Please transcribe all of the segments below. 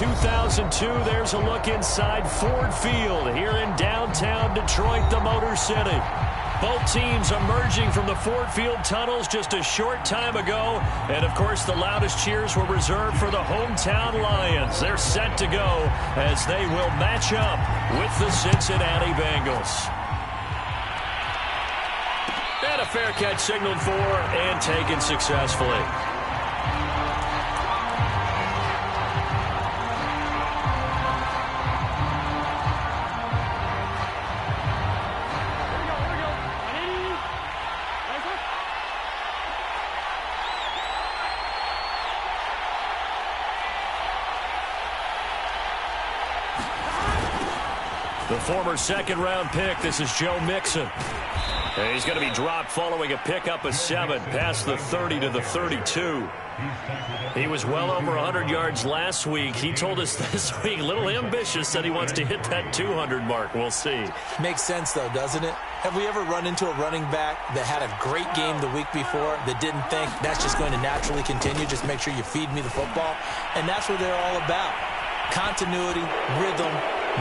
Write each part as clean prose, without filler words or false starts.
2002. There's a look inside Ford Field here in downtown Detroit, the Motor City. Both teams emerging from the Ford Field tunnels just a short time ago. And, of course, the loudest cheers were reserved for the hometown Lions. They're set to go as they will match up with the Cincinnati Bengals. And a fair catch signaled for and taken successfully. The former second-round pick, this is Joe Mixon. And he's going to be dropped following a pickup of 7 past the 30 to the 32. He was well over 100 yards last week. He told us this week, a little ambitious, said he wants to hit that 200 mark. We'll see. Makes sense, though, doesn't it? Have we ever run into a running back that had a great game the week before that didn't think that's just going to naturally continue? Just make sure you feed me the football. And that's what they're all about. Continuity, rhythm,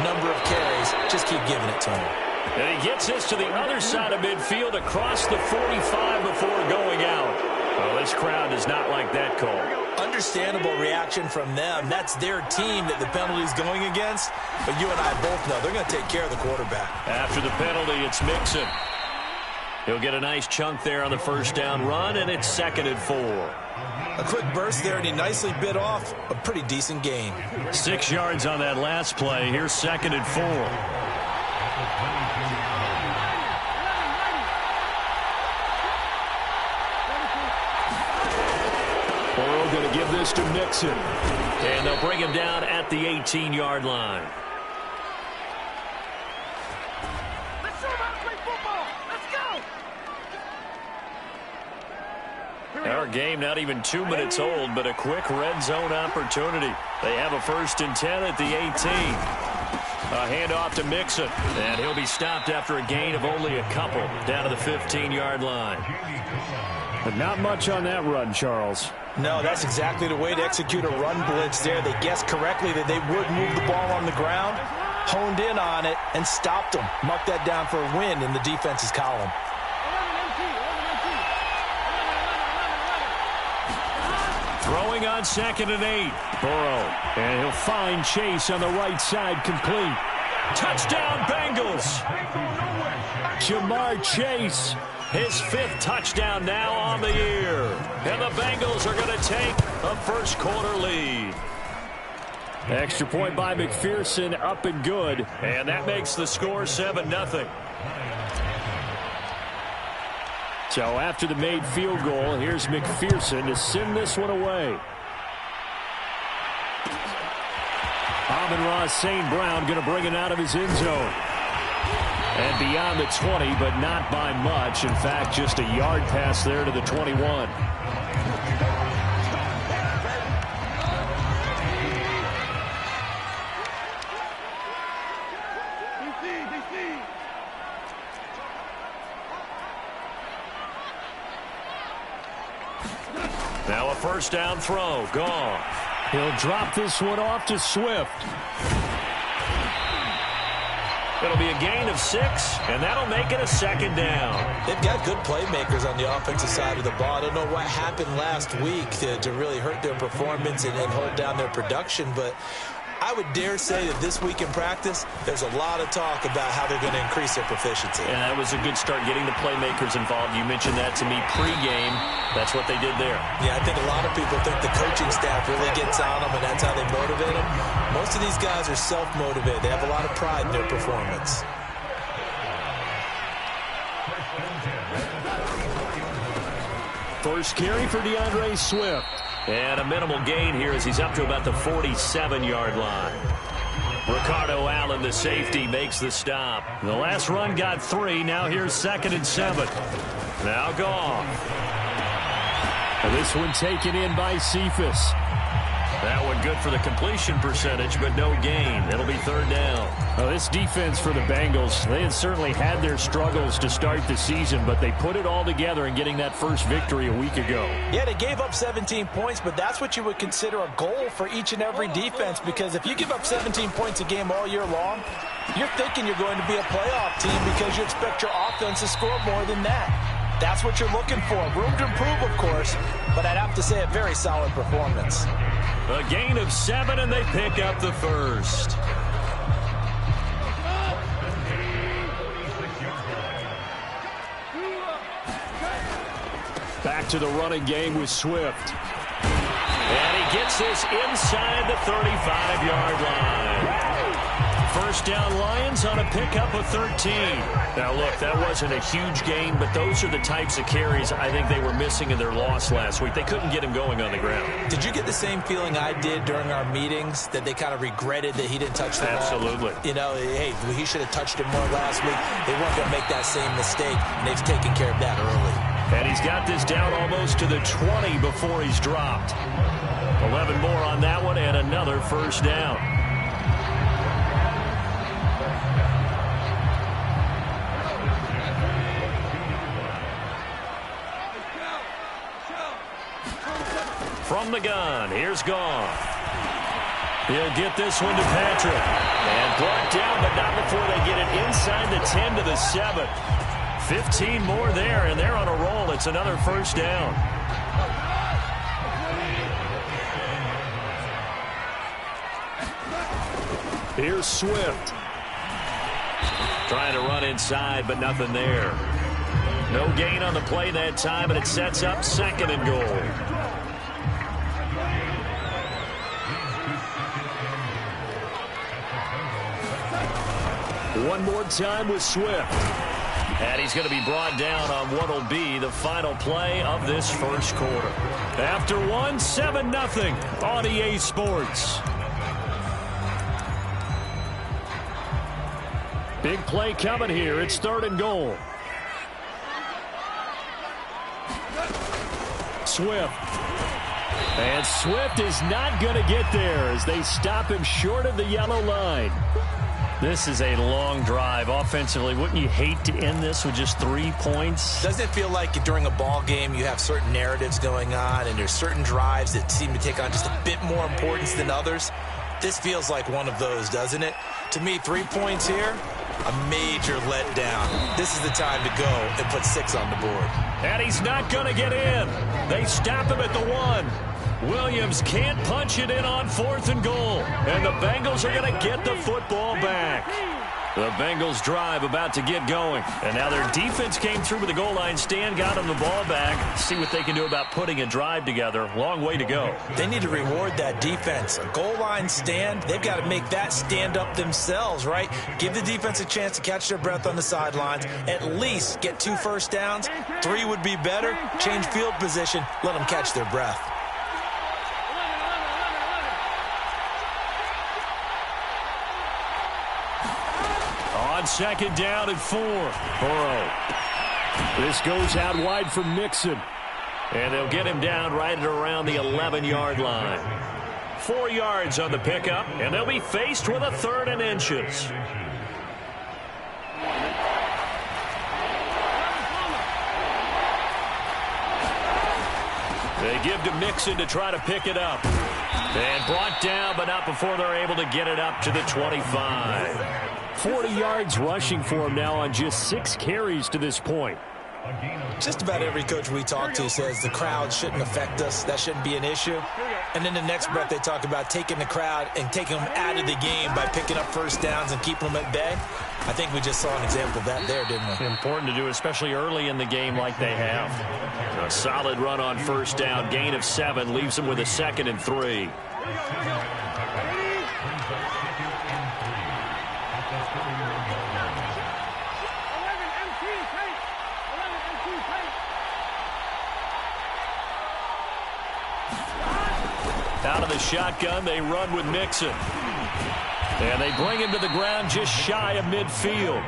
number of carries. Just keep giving it to him. And he gets this to the other side of midfield across the 45 before going out. Well, this crowd does not like that call. Understandable reaction from them. That's their team that the penalty's going against. But you and I both know they're going to take care of the quarterback. After the penalty, it's Mixon. He'll get a nice chunk there on the first down run, and it's 2nd and 4. A quick burst there, and he nicely bit off a pretty decent gain. 6 yards on that last play. Here's 2nd and 4. Burrow going to give this to Mixon. And they'll bring him down at the 18-yard line. Our game not even 2 minutes old, but a quick red zone opportunity. They have a 1st and 10 at the 18. A handoff to Mixon, and he'll be stopped after a gain of only a couple down to the 15-yard line. But not much on that run, Charles. No, that's exactly the way to execute a run blitz there. They guessed correctly that they would move the ball on the ground, honed in on it, and stopped them. Mark that down for a win in the defense's column. Throwing on 2nd and 8. Burrow. And he'll find Chase on the right side complete. Touchdown, Bengals. Jamar Chase. His 5th touchdown now on the year. And the Bengals are going to take a first-quarter lead. Extra point by McPherson, up and good. And that makes the score 7-0. So after the made field goal, here's McPherson to send this one away. Amon-Ra St. Brown going to bring it out of his end zone. And beyond the 20, but not by much. In fact, just a yard pass there to the 21. Now a first down throw. Gone. He'll drop this one off to Swift. It'll be a gain of 6, and that'll make it a 2nd down. They've got good playmakers on the offensive side of the ball. I don't know what happened last week to really hurt their performance and hold down their production, but I would dare say that this week in practice, there's a lot of talk about how they're going to increase their proficiency. And that was a good start, getting the playmakers involved. You mentioned that to me pregame. That's what they did there. Yeah, I think a lot of people think the coaching staff really gets on them, and that's how they motivate them. Most of these guys are self-motivated. They have a lot of pride in their performance. First carry for DeAndre Swift. And a minimal gain here as he's up to about the 47-yard line. Ricardo Allen, the safety, makes the stop. The last run got 3. Now here's 2nd and 7. Now gone. And this one taken in by Cephas. That one good for the completion percentage, but no gain. It'll be third down. Well, this defense for the Bengals, they had certainly had their struggles to start the season, but they put it all together in getting that first victory a week ago. Yeah, they gave up 17 points, but that's what you would consider a goal for each and every defense, because if you give up 17 points a game all year long, you're thinking you're going to be a playoff team because you expect your offense to score more than that. That's what you're looking for. Room to improve, of course, but I'd have to say a very solid performance. A gain of 7, and they pick up the first. Back to the running game with Swift. And he gets this inside the 35-yard line. First down, Lions on a pickup of 13. Now, look, that wasn't a huge gain, but those are the types of carries I think they were missing in their loss last week. They couldn't get him going on the ground. Did you get the same feeling I did during our meetings, that they kind of regretted that he didn't touch the ball? Absolutely. You know, hey, he should have touched it more last week. They weren't going to make that same mistake, and they've taken care of that early. And he's got this down almost to the 20 before he's dropped. 11 more on that one, and another first down. From the gun, here's Goff. He'll get this one to Patrick. And brought down, but not before they get it inside the 10 to the 7. 15 more there, and they're on a roll. It's another first down. Here's Swift. Trying to run inside, but nothing there. No gain on the play that time, and it sets up second and goal. One more time with Swift. And he's going to be brought down on what will be the final play of this first quarter. After one, 7-0 on EA Sports. Big play coming here. It's third and goal. Swift. And Swift is not going to get there as they stop him short of the yellow line. This is a long drive offensively. Wouldn't you hate to end this with just 3 points? Doesn't it feel like during a ball game you have certain narratives going on and there's certain drives that seem to take on just a bit more importance than others? This feels like one of those, doesn't it? To me, 3 points here, a major letdown. This is the time to go and put 6 on the board. And he's not going to get in. They stop him at the 1. Williams can't punch it in on 4th and goal. And the Bengals are going to get the football back. The Bengals drive about to get going. And now their defense came through with the goal line stand, got them the ball back. See what they can do about putting a drive together. Long way to go. They need to reward that defense. A goal line stand, they've got to make that stand up themselves, right? Give the defense a chance to catch their breath on the sidelines. At least get 2 first downs. 3 would be better. Change field position. Let them catch their breath. On second down and 4. Burrow. This goes out wide for Mixon. And they'll get him down right at around the 11-yard line. 4 yards on the pickup, and they'll be faced with a 3rd and inches. They give to Mixon to try to pick it up. And brought down, but not before they're able to get it up to the 25. 40 yards rushing for him now on just 6 carries to this point. Just about every coach we talk to says the crowd shouldn't affect us. That shouldn't be an issue. And then the next breath they talk about taking the crowd and taking them out of the game by picking up first downs and keeping them at bay. I think we just saw an example of that there, didn't we? Important to do, especially early in the game like they have. A solid run on first down. Gain of 7 leaves them with a 2nd and 3. Out of the shotgun, they run with Mixon. And they bring him to the ground just shy of midfield.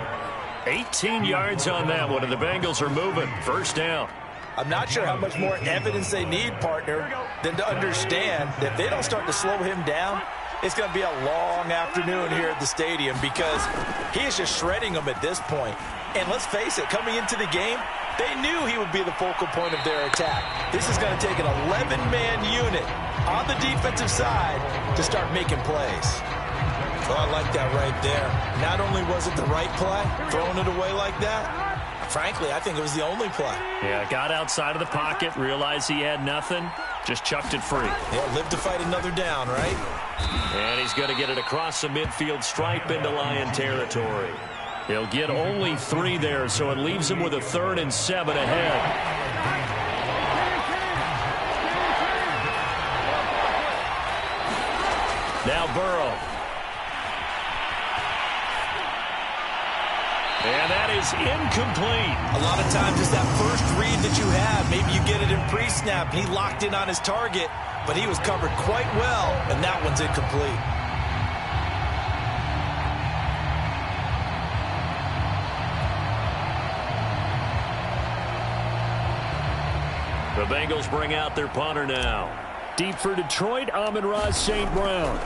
18 yards on that one, and the Bengals are moving. First down. I'm not sure how much more evidence they need, partner, than to understand that if they don't start to slow him down, it's going to be a long afternoon here at the stadium because he is just shredding them at this point. And let's face it, coming into the game, they knew he would be the focal point of their attack. This is going to take an 11-man unit on the defensive side to start making plays. Oh, I like that right there. Not only was it the right play, throwing it away like that, frankly, I think it was the only play. Yeah, got outside of the pocket, realized he had nothing, just chucked it free. Yeah, live to fight another down, right? And he's going to get it across the midfield stripe into Lion territory. He'll get only 3 there, so it leaves him with a 3rd and 7 ahead. Now Burrow. And that is incomplete. A lot of times it's that first read that you have. Maybe you get it in pre-snap, and he locked in on his target, but he was covered quite well, and that one's incomplete. The Bengals bring out their punter now. Deep for Detroit, Amon-Ra St. Brown.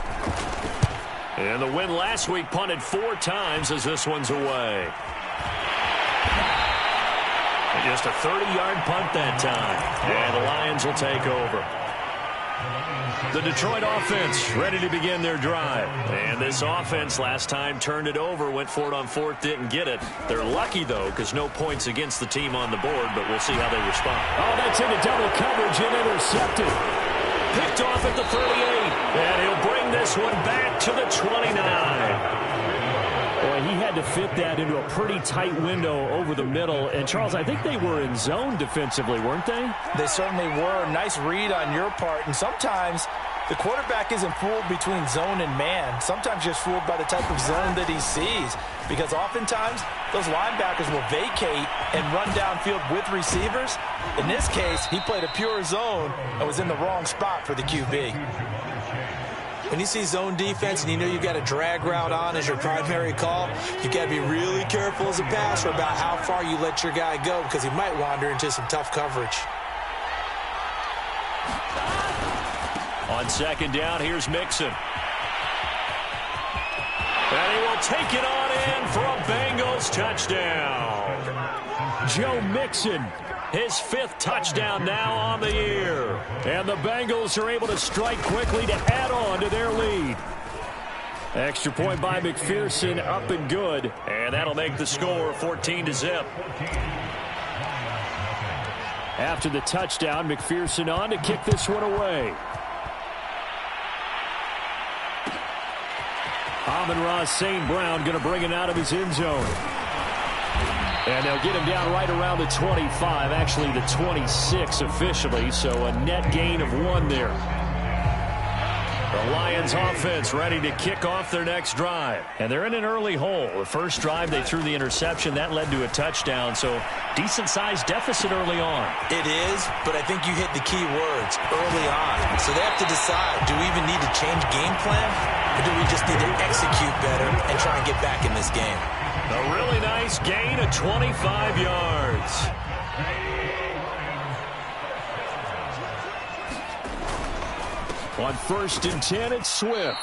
And the win last week punted 4 times as this one's away. And just a 30-yard punt that time. And the Lions will take over. The Detroit offense ready to begin their drive. And this offense last time turned it over, went for it on 4th, didn't get it. They're lucky, though, because no points against the team on the board, but we'll see how they respond. Oh, that's into double coverage and intercepted. Picked off at the 38, and he'll bring this one back to the 29. Boy, he had to fit that into a pretty tight window over the middle. And, Charles, I think they were in zone defensively, weren't they? They certainly were. Nice read on your part. And sometimes the quarterback isn't fooled between zone and man. Sometimes just fooled by the type of zone that he sees. Because oftentimes, those linebackers will vacate and run downfield with receivers. In this case, he played a pure zone and was in the wrong spot for the QB. When you see zone defense and you know you've got a drag route on as your primary call, you've got to be really careful as a passer about how far you let your guy go because he might wander into some tough coverage. On 2nd down, here's Mixon. And he will take it on in for a Bengals touchdown. Joe Mixon, his 5th touchdown now on the year. And the Bengals are able to strike quickly to add on to their lead. Extra point by McPherson, up and good. And that'll make the score 14-0. After the touchdown, McPherson on to kick this one away. Amon-Ra St. Brown going to bring it out of his end zone. And they'll get him down right around the 25, actually the 26 officially, so a net gain of 1 there. The Lions offense ready to kick off their next drive. And they're in an early hole. The first drive, they threw the interception. That led to a touchdown, so decent-sized deficit early on. It is, but I think you hit the key words, early on. So they have to decide, do we even need to change game plan, or do we just need to execute better and try and get back in this game? A really nice gain of 25 yards. On 1st and 10, it's Swift.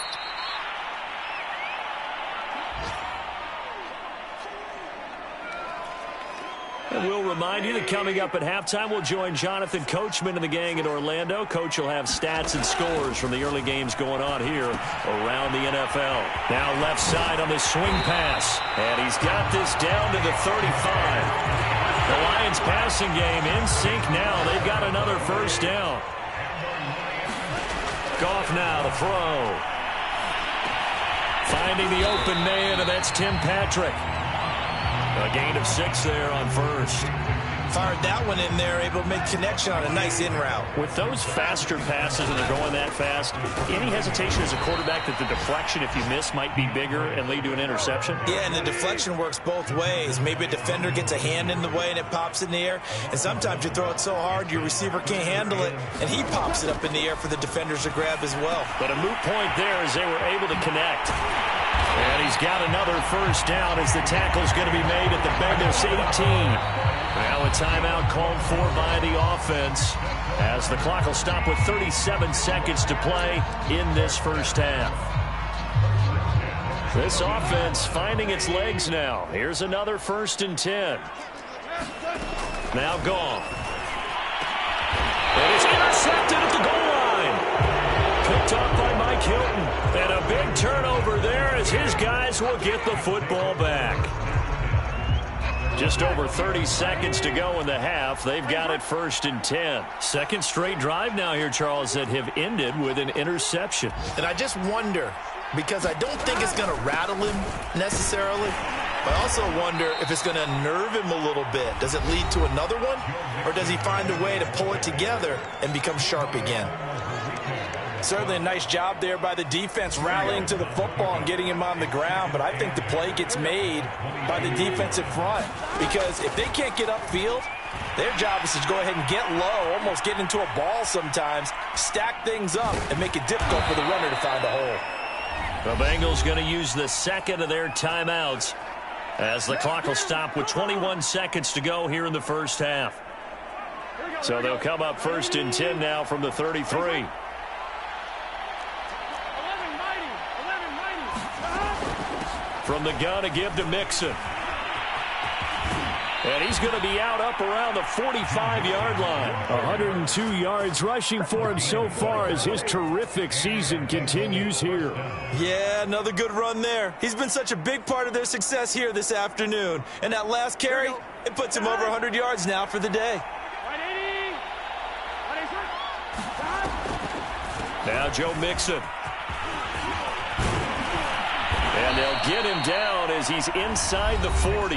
And we'll remind you that coming up at halftime, we'll join Jonathan Coachman and the gang in Orlando. Coach will have stats and scores from the early games going on here around the NFL. Now left side on the swing pass. And he's got this down to the 35. The Lions passing game in sync now. They've got another 1st down. Goff now to throw. Finding the open man, and that's Tim Patrick. A gain of 6 there on 1st. Fired that one in there, able to make connection on a nice in route. With those faster passes and they're going that fast, any hesitation as a quarterback that the deflection, if you miss, might be bigger and lead to an interception? Yeah, and the deflection works both ways. Maybe a defender gets a hand in the way and it pops in the air. And sometimes you throw it so hard your receiver can't handle it, and he pops it up in the air for the defenders to grab as well. But a moot point there as they were able to connect. And he's got another first down as the tackle's going to be made at the Bengals 18. Now a timeout called for by the offense as the clock will stop with 37 seconds to play in this first half. This offense finding its legs now. Here's another 1st and 10. Now Goff. And it's intercepted at the goal line. Picked off by Mike Hilton. And a big turnover there as his guys will get the football back. Just over 30 seconds to go in the half. They've got it 1st and 10. Second straight drive now here, Charles, that have ended with an interception. And I just wonder, because I don't think it's going to rattle him necessarily, but I also wonder if it's going to unnerve him a little bit. Does it lead to another one? Or does he find a way to pull it together and become sharp again? Certainly a nice job there by the defense rallying to the football and getting him on the ground, but I think the play gets made by the defensive front because if they can't get upfield, their job is to go ahead and get low, almost get into a ball sometimes, stack things up, and make it difficult for the runner to find a hole. The Bengals going to use the second of their timeouts as the clock will stop with 21 seconds to go here in the first half. So they'll come up 1st and 10 now from the 33. From the gun to give to Mixon. And he's going to be out up around the 45-yard line. 102 yards rushing for him so far as his terrific season continues here. Yeah, another good run there. He's been such a big part of their success here this afternoon. And that last carry, it puts him over 100 yards now for the day. Now Joe Mixon. And they'll get him down as he's inside the 40.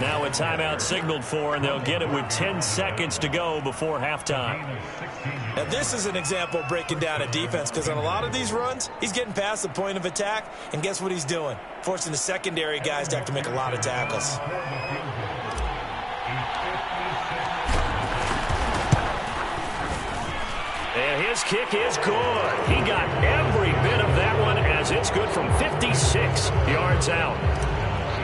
Now a timeout signaled for, and they'll get it with 10 seconds to go before halftime. Now this is an example of breaking down a defense because on a lot of these runs, he's getting past the point of attack, and guess what he's doing? Forcing the secondary guys to have to make a lot of tackles. And his kick is good. He got every bit of that one as it's good from 56 yards out.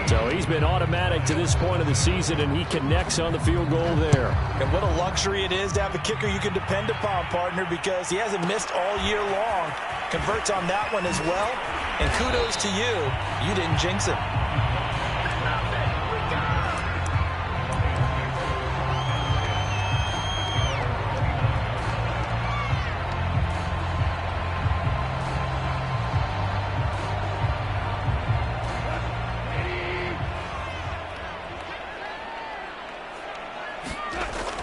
So he's been automatic to this point of the season, and he connects on the field goal there. And what a luxury it is to have a kicker you can depend upon, partner, because he hasn't missed all year long. Converts on that one as well. And kudos to you. You didn't jinx it.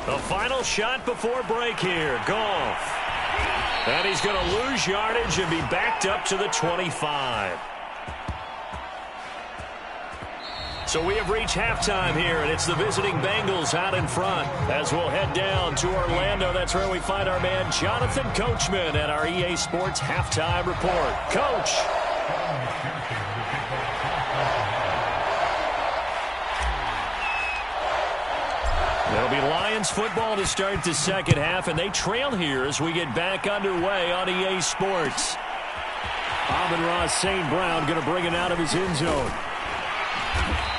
The final shot before break here. Goff. And he's going to lose yardage and be backed up to the 25. So we have reached halftime here, and it's the visiting Bengals out in front. As we'll head down to Orlando, that's where we find our man Jonathan Coachman at our EA Sports Halftime Report. Coach. There'll be Lions football to start the second half, and they trail here as we get back underway on EA Sports. Amon-Ra St. Brown going to bring it out of his end zone.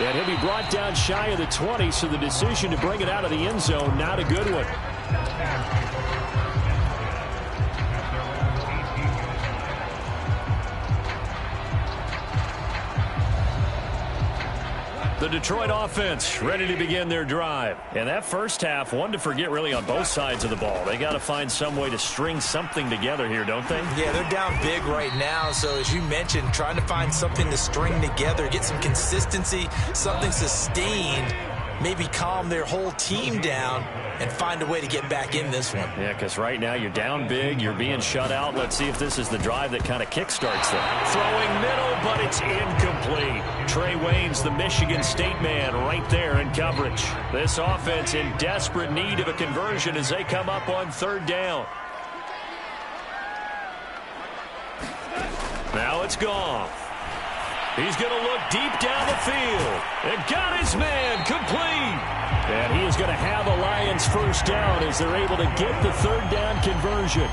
And he'll be brought down shy of the 20, so the decision to bring it out of the end zone, not a good one. The Detroit offense ready to begin their drive. And that first half, one to forget really on both sides of the ball. They got to find some way to string something together here, don't they? Yeah, they're down big right now. So as you mentioned, trying to find something to string together, get some consistency, something sustained, maybe calm their whole team down and find a way to get back in this one. Yeah, because right now you're down big, you're being shut out. Let's see if this is the drive that kind of kickstarts them. Throwing middle, but it's incomplete. Trey Waynes, the Michigan State man, right there in coverage. This offense in desperate need of a conversion as they come up on third down. Now it's Goff. He's going to look deep down the field. And got his man complete. And he is going to have a Lions first down as they're able to get the third down conversion.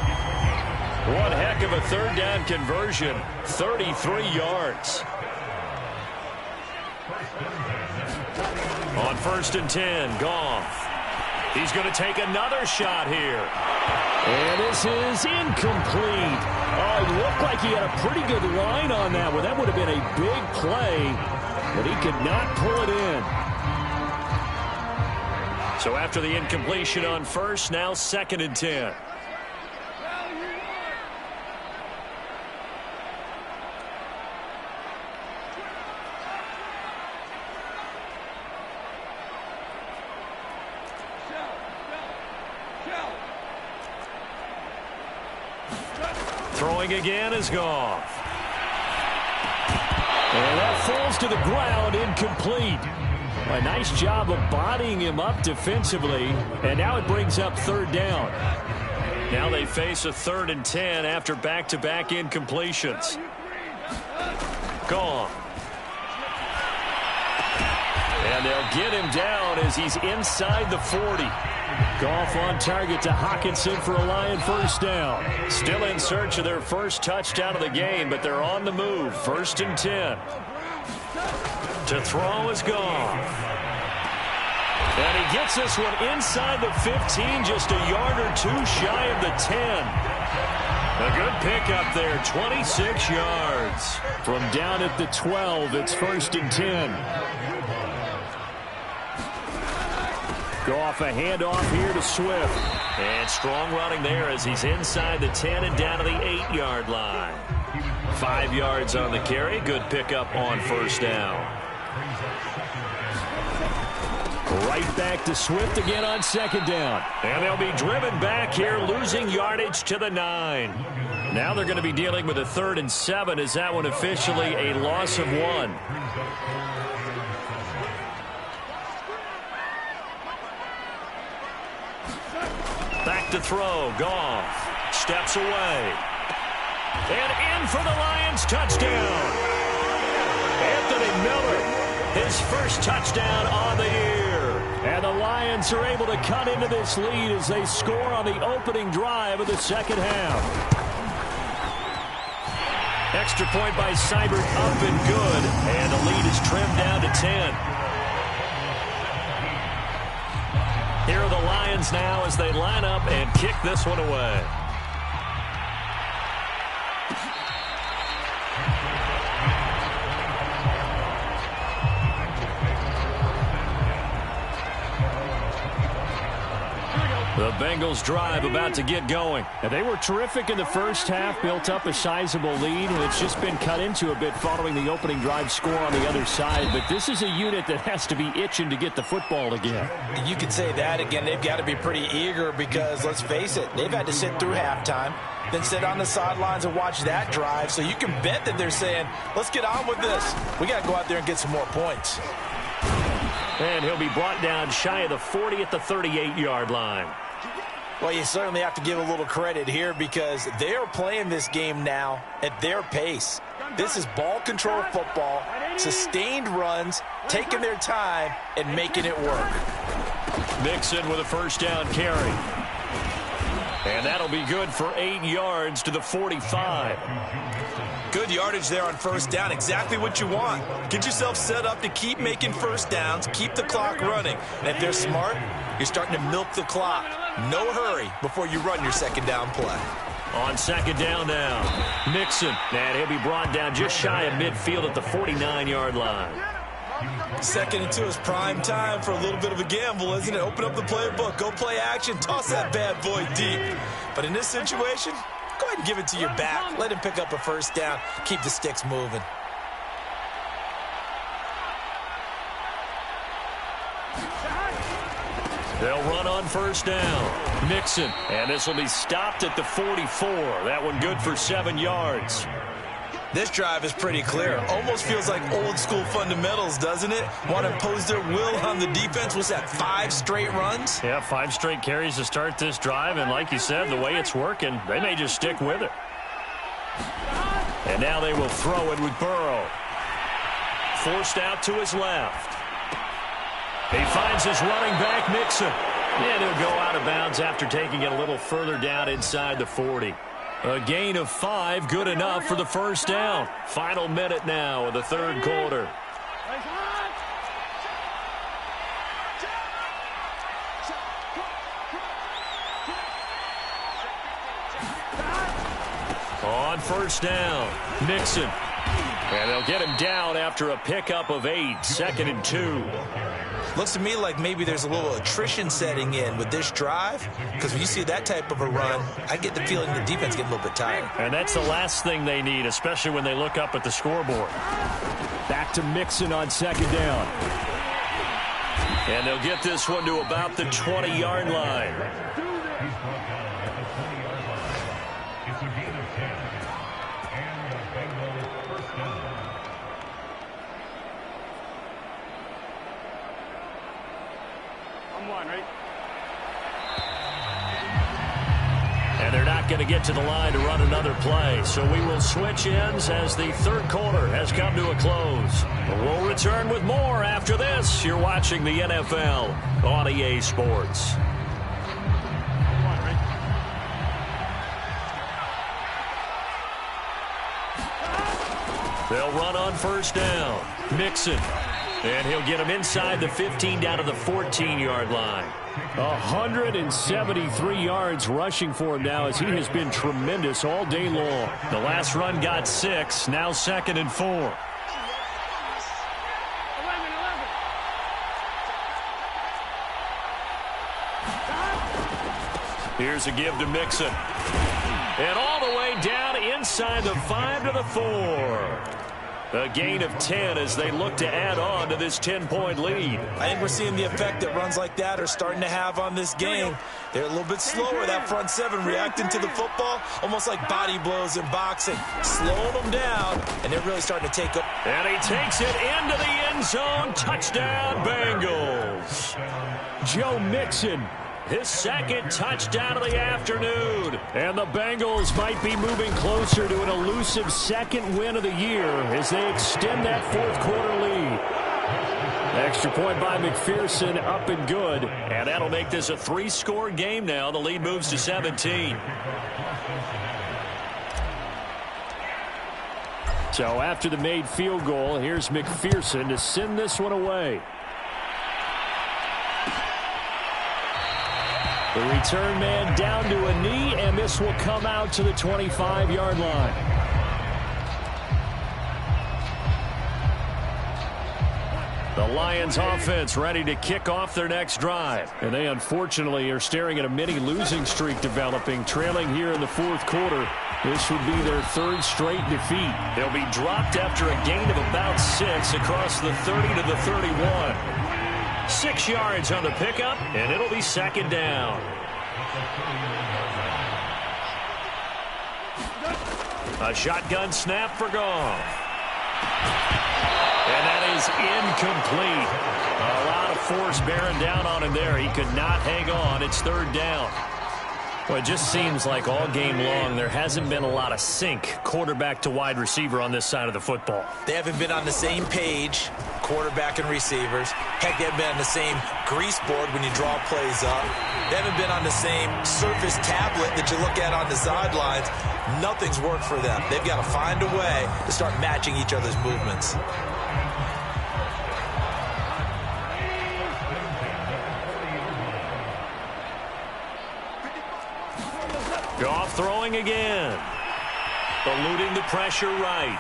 One heck of a third down conversion. 33 yards. On 1st and 10, Goff. He's going to take another shot here. And this is incomplete. Oh, it looked like he had a pretty good line on that one. That would have been a big play, but he could not pull it in. So after the incompletion on 1st, now 2nd and 10. Throwing again is Goff. And that falls to the ground, incomplete. A nice job of bodying him up defensively, and now it brings up 3rd down. Now they face a 3rd and 10 after back-to-back incompletions. Goff. And they'll get him down as he's inside the 40. Goff on target to Hawkinson for a Lion 1st down. Still in search of their first touchdown of the game, but they're on the move. 1st and 10. To throw is Goff. And he gets this one inside the 15, just a yard or two shy of the 10. A good pickup there, 26 yards. From down at the 12, it's 1st and 10. Goff a handoff here to Swift. And strong running there as he's inside the 10 and down to the 8-yard line. 5 yards on the carry. Good pickup on 1st down. Right back to Swift again on 2nd down. And they'll be driven back here, losing yardage to the 9. Now they're going to be dealing with a 3rd and 7. Is that one officially a loss of 1? Back to throw. Goff steps away. And in for the Lions touchdown. Anthony Miller, his first touchdown on the year. And the Lions are able to cut into this lead as they score on the opening drive of the 2nd half. Extra point by Seibert up and good. And the lead is trimmed down to 10. Here are the Lions now as they line up and kick this one away. The Bengals drive about to get going. And they were terrific in the 1st half, built up a sizable lead, and it's just been cut into a bit following the opening drive score on the other side. But this is a unit that has to be itching to get the football again. You could say that again. They've got to be pretty eager because, let's face it, they've had to sit through halftime, then sit on the sidelines and watch that drive. So you can bet that they're saying, let's get on with this. We got to go out there and get some more points. And he'll be brought down shy of the 40 at the 38-yard line. Well, you certainly have to give a little credit here because they are playing this game now at their pace. This is ball control football, sustained runs, taking their time, and making it work. Mixon with a 1st down carry. And that'll be good for 8 yards to the 45. Good yardage there on 1st down. Exactly what you want. Get yourself set up to keep making 1st downs, keep the clock running. And if they're smart, you're starting to milk the clock. No hurry before you run your 2nd down play. On 2nd down now, Mixon. And he'll be brought down just shy of midfield at the 49-yard line. 2nd and 2 is prime time for a little bit of a gamble, isn't it? Open up the playbook, go play action, toss that bad boy deep. But in this situation, go ahead and give it to your back. Let him pick up a 1st down. Keep the sticks moving. They'll run on 1st down. Mixon. And this will be stopped at the 44. That one good for 7 yards. This drive is pretty clear. Almost feels like old school fundamentals, doesn't it? Want to impose their will on the defense. Was that 5 straight runs? Yeah, 5 straight carries to start this drive. And like you said, the way it's working, they may just stick with it. And now they will throw it with Burrow. Forced out to his left. He finds his running back, Mixon. And he'll go out of bounds after taking it a little further down inside the 40. A gain of 5, good enough for the 1st down. Final minute now of the 3rd quarter. On first down, Mixon. And they'll get him down after a pickup of 8, 2nd and 2. Looks to me like maybe there's a little attrition setting in with this drive, because when you see that type of a run, I get the feeling the defense getting a little bit tired. And that's the last thing they need, especially when they look up at the scoreboard. Back to Mixon on 2nd down. And they'll get this one to about the 20-yard line. And they're not going to get to the line to run another play. So we will switch ends as the third quarter has come to a close. We'll return with more after this. You're watching the NFL on EA Sports. They'll run on first down. Mixon. And he'll get him inside the 15 down to the 14-yard line. 173 yards rushing for him now as he has been tremendous all day long. The last run got 6, now 2nd and 4. Here's a give to Mixon. And all the way down inside the 5 to the 4. A gain of 10 as they look to add on to this 10-point lead. I think we're seeing the effect that runs like that are starting to have on this game. They're a little bit slower, that front seven, reacting to the football, almost like body blows in boxing, slowing them down, and they're really starting to take up. And he takes it into the end zone. Touchdown, Bengals. Joe Mixon. His second touchdown of the afternoon. And the Bengals might be moving closer to an elusive second win of the year as they extend that fourth quarter lead. Extra point by McPherson, up and good. And that'll make this a 3-score game now. The lead moves to 17. So after the made field goal, here's McPherson to send this one away. The return man down to a knee, and this will come out to the 25-yard line. The Lions offense ready to kick off their next drive. And they unfortunately are staring at a mini losing streak developing, trailing here in the fourth quarter. This would be their third straight defeat. They'll be dropped after a gain of about 6 across the 30 to the 31. 6 yards on the pickup, and it'll be second down. A shotgun snap for Goff. And that is incomplete. A lot of force bearing down on him there. He could not hang on. It's third down. Well, it just seems like all game long there hasn't been a lot of sync quarterback to wide receiver on this side of the football. They haven't been on the same page, quarterback and receivers. Heck, they haven't been on the same grease board when you draw plays up. They haven't been on the same surface tablet that you look at on the sidelines. Nothing's worked for them. They've got to find a way to start matching each other's movements. Goff throwing again. Eluding the pressure right.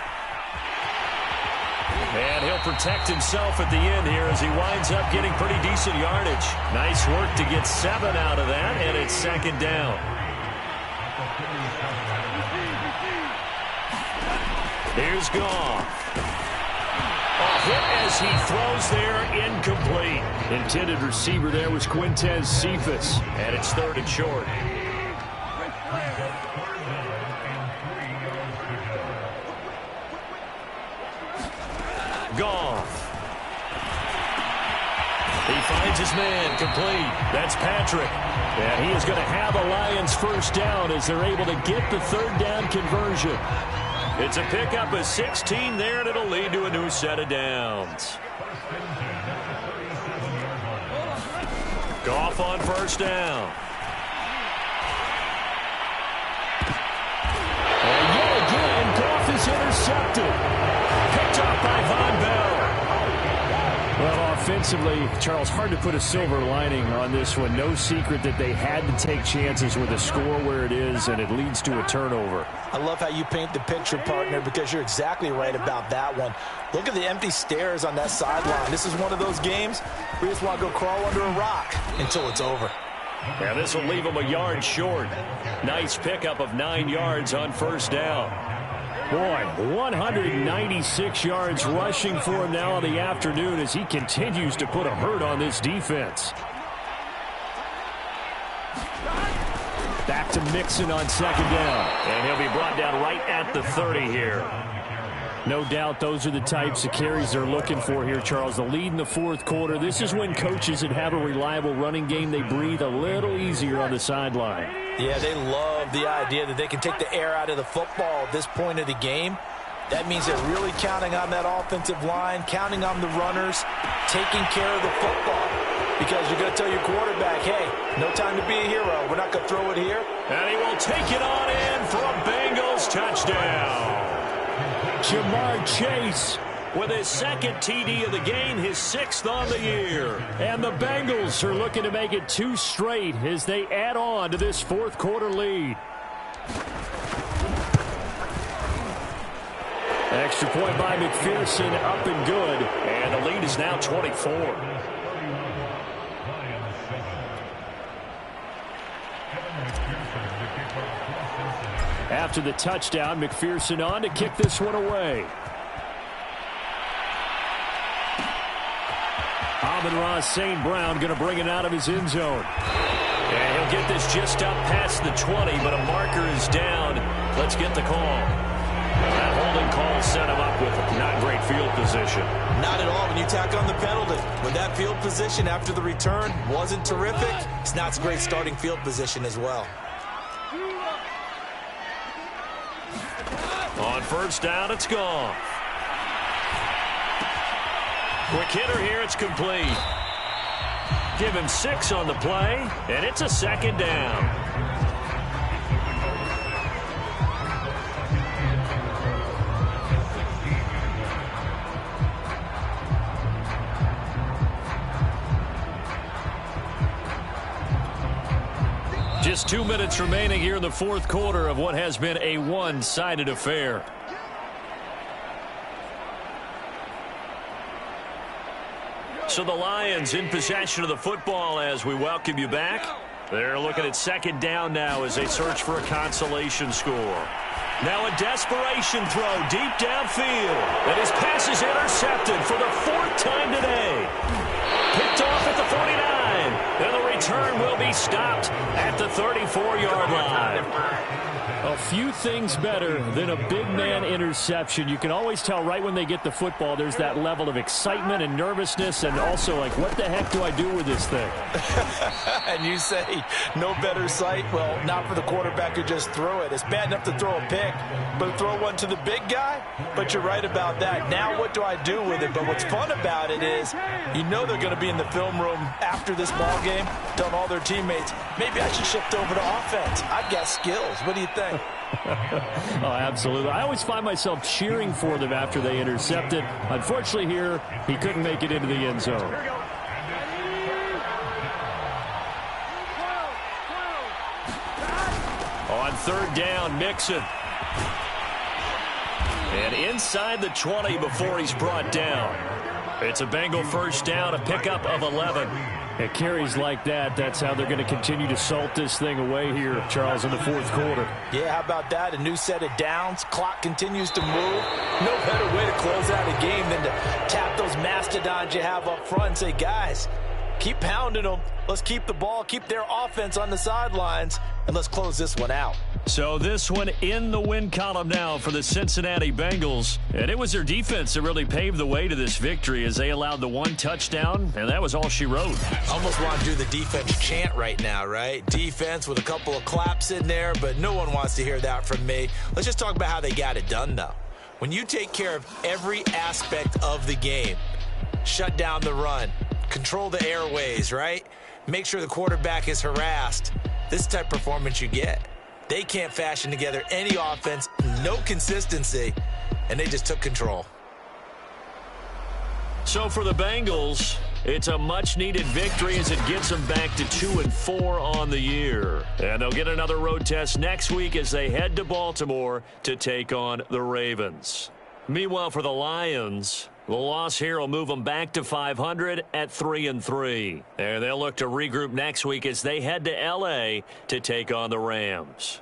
And he'll protect himself at the end here as he winds up getting pretty decent yardage. Nice work to get 7 out of that, and it's second down. Here's Goff. A hit as he throws there, incomplete. Intended receiver there was Quintez Cephas. And it's third and short. Goff. He finds his man, complete. That's Patrick. And he is going to have a Lions first down as they're able to get the third down conversion. It's a pickup of 16 there, and it'll lead to a new set of downs. Goff on first down. And yet again, Goff is intercepted. Picked up by Von Bell. Well, defensively, Charles, hard to put a silver lining on this one. No secret that they had to take chances with a score where it is, and it leads to a turnover. I love how you paint the picture, partner, because you're exactly right about that one. Look at the empty stairs on that sideline. This is one of those games where you just want to go crawl under a rock until it's over. And this will leave him a yard short. Nice pickup of 9 yards on first down. Boy, 196 yards rushing for him now in the afternoon as he continues to put a hurt on this defense. Back to Mixon on second down. And he'll be brought down right at the 30 here. No doubt those are the types of carries they're looking for here, Charles. The lead in the fourth quarter. This is when coaches that have a reliable running game, they breathe a little easier on the sideline. Yeah, they love the idea that they can take the air out of the football at this point of the game. That means they're really counting on that offensive line, counting on the runners, taking care of the football. Because you're going to tell your quarterback, hey, no time to be a hero. We're not going to throw it here. And he will take it on in for a Bengals touchdown. Jamar Chase with his second TD of the game, his 6th on the year. And the Bengals are looking to make it 2 straight as they add on to this fourth quarter lead. Extra point by McPherson, up and good. And the lead is now 24. After the touchdown, McPherson on to kick this one away. Amon-Ra St. Brown going to bring it out of his end zone. And he'll get this just up past the 20, but a marker is down. Let's get the call. That holding call set him up with not great field position. Not at all when you tack on the penalty. When that field position after the return wasn't terrific, it's not great starting field position as well. On first down, it's gone. Quick hitter here, it's complete. Give him 6 on the play, and it's a second down. Just 2 minutes remaining here in the fourth quarter of what has been a one-sided affair. So the Lions in possession of the football as we welcome you back. They're looking at second down now as they search for a consolation score. Now a desperation throw deep downfield. And his pass is intercepted for the 4th time today. Picked off at the 49. And the return will be stopped at the 34-yard line. A few things better than a big man interception. You can always tell right when they get the football, there's that level of excitement and nervousness and also like, what the heck do I do with this thing? And you say, no better sight? Well, not for the quarterback to just throw it. It's bad enough to throw a pick, but throw one to the big guy? But you're right about that. Now what do I do with it? But what's fun about it is, you know they're going to be in the film room after this ball game, telling all their teammates, maybe I should shift over to offense. I've got skills. What do you think? Oh, absolutely. I always find myself cheering for them after they intercept it. Unfortunately here, he couldn't make it into the end zone. On third down, Mixon. And inside the 20 before he's brought down. It's a Bengal first down, a pickup of 11. It carries like that. That's how they're going to continue to salt this thing away here, Charles, in the fourth quarter. Yeah, how about that? A new set of downs. Clock continues to move. No better way to close out a game than to tap those mastodons you have up front and say, guys, keep pounding them. Let's keep the ball, keep their offense on the sidelines, and let's close this one out. So this one in the win column now for the Cincinnati Bengals. And it was their defense that really paved the way to this victory as they allowed the 1 touchdown, and that was all she wrote. Almost want to do the defense chant right now, right? Defense with a couple of claps in there, but no one wants to hear that from me. Let's just talk about how they got it done, though. When you take care of every aspect of the game, shut down the run, control the airways, right? Make sure the quarterback is harassed. This is the type of performance you get. They can't fashion together any offense, no consistency, and they just took control. So for the Bengals, It's a much-needed victory as it gets them back to 2-4 on the year. And they'll get another road test next week as they head to Baltimore to take on the Ravens. Meanwhile, for the Lions, the loss here will move them back to 500 at 3-3. And they'll look to regroup next week as they head to L.A. to take on the Rams.